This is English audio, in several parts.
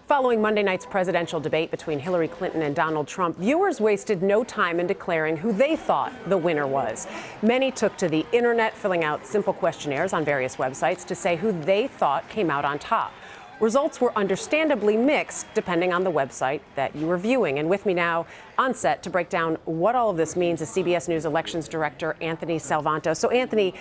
Following Monday night's presidential debate between Hillary Clinton and Donald Trump, viewers wasted no time in declaring who they thought the winner was. Many took to the internet, filling out simple questionnaires on various websites to say who they thought came out on top. Results were understandably mixed depending on the website that you were viewing. And with me now on set to break down what all of this means is CBS News elections director Anthony Salvanto. So Anthony,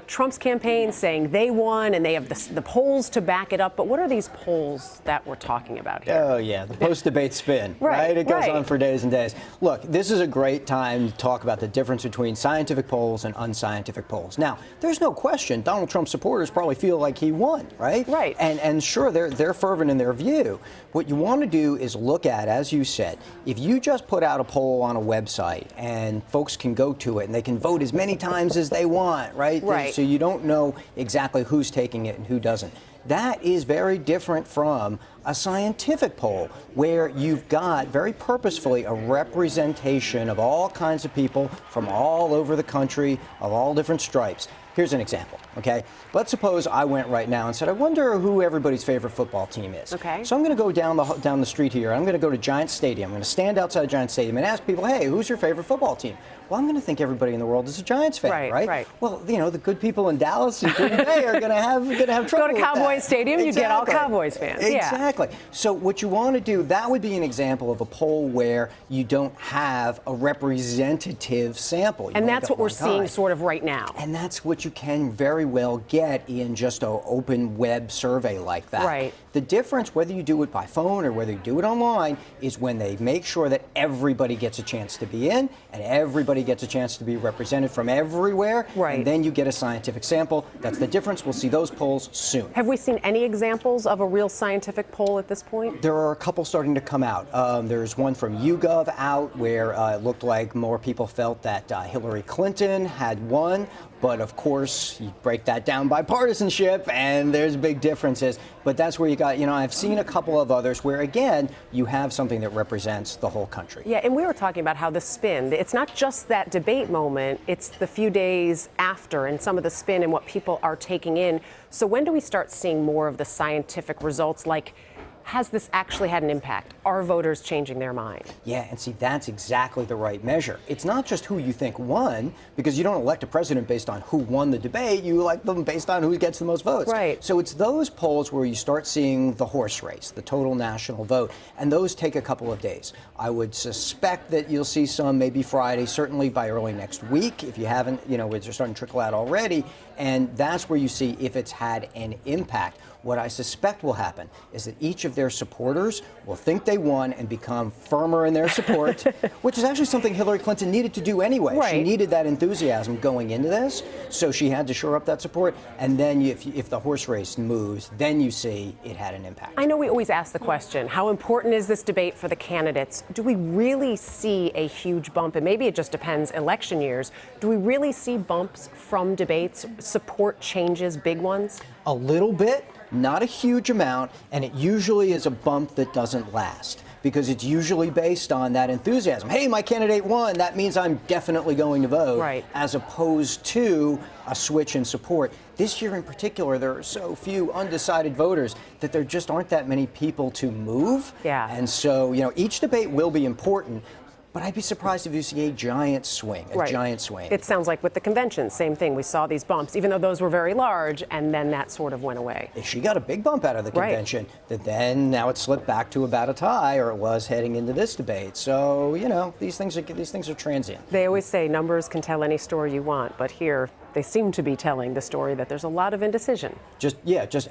Trump's campaign saying they won and they have the polls to back it up. But what are these polls that we're talking about here? Oh, yeah, the post-debate spin, right? It goes on for days and days. Look, this is a great time to talk about the difference between scientific polls and unscientific polls. Now, there's no question Donald Trump supporters probably feel like he won, right? Right. And sure, they're fervent in their view. What you want to do is look at, as you said, if you just put out a poll on a website and folks can go to it and they can vote as many times as they want, right? Right. So you don't know exactly who's taking it and who doesn't. That is very different from a scientific poll where you've got very purposefully a representation of all kinds of people from all over the country, of all different stripes. Here's an example, okay? Let's suppose I went right now and said, I wonder who everybody's favorite football team is. Okay. So I'm going to go down the street here. I'm going to go to Giant Stadium. I'm going to stand outside Giant Stadium and ask people, hey, who's your favorite football team? Well, I'm going to think everybody in the world is a Giants fan, right? Well, the good people in Dallas and Green Bay are going to have trouble. Go to Cowboys Stadium, exactly. You get all Cowboys fans. Exactly. Yeah. So what you want to do, that would be an example of a poll where you don't have a representative sample. And that's what we're seeing sort of right now. And that's what you can very well get in just an open web survey like that. Right. The difference, whether you do it by phone or whether you do it online, is when they make sure that everybody gets a chance to be in and everybody gets a chance to be represented from everywhere. Right. And then you get a scientific sample. That's the difference. We'll see those polls soon. Have we seen any examples of a real scientific poll at this point? There are a couple starting to come out. There's one from YouGov out where it looked like more people felt that Hillary Clinton had won. But of course, you break that down by partisanship, and there's big differences. But that's where you got, I've seen a couple of others where, again, you have something that represents the whole country. Yeah, and we were talking about how the spin, it's not just that debate moment, it's the few days after and some of the spin and what people are taking in. So when do we start seeing more of the scientific results, like, has this actually had an impact? Are voters changing their mind? Yeah, and see, that's exactly the right measure. It's not just who you think won, because you don't elect a president based on who won the debate. You elect them based on who gets the most votes. Right. So it's those polls where you start seeing the horse race, the total national vote, and those take a couple of days. I would suspect that you'll see some maybe Friday, certainly by early next week, if you haven't, they're starting to trickle out already, and that's where you see if it's had an impact. What I suspect will happen is that each of their supporters will think they won and become firmer in their support, which is actually something Hillary Clinton needed to do anyway. Right. She needed that enthusiasm going into this, so she had to shore up that support. And then if the horse race moves, then you see it had an impact. I know we always ask the question, how important is this debate for the candidates? Do we really see a huge bump? And maybe it just depends election years. Do we really see bumps from debates, support changes, big ones? A little bit. Not a huge amount, and it usually is a bump that doesn't last because it's usually based on that enthusiasm. Hey, my candidate won. That means I'm definitely going to vote. Right. As opposed to a switch in support. This year in particular, there are so few undecided voters that there just aren't that many people to move. Yeah. And so, each debate will be important. But I'd be surprised if you see a giant swing, giant swing. It sounds like with the convention, same thing. We saw these bumps, even though those were very large, and then that sort of went away. If she got a big bump out of the convention, then now it slipped back to about a tie, or it was heading into this debate. So, these things are transient. They always say numbers can tell any story you want, but here they seem to be telling the story that there's a lot of indecision. Just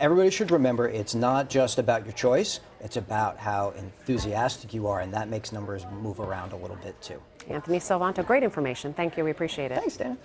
everybody should remember it's not just about your choice, it's about how enthusiastic you are, and that makes numbers move around a little bit too. Anthony Salvanto, great information. Thank you. We appreciate it. Thanks, Dana.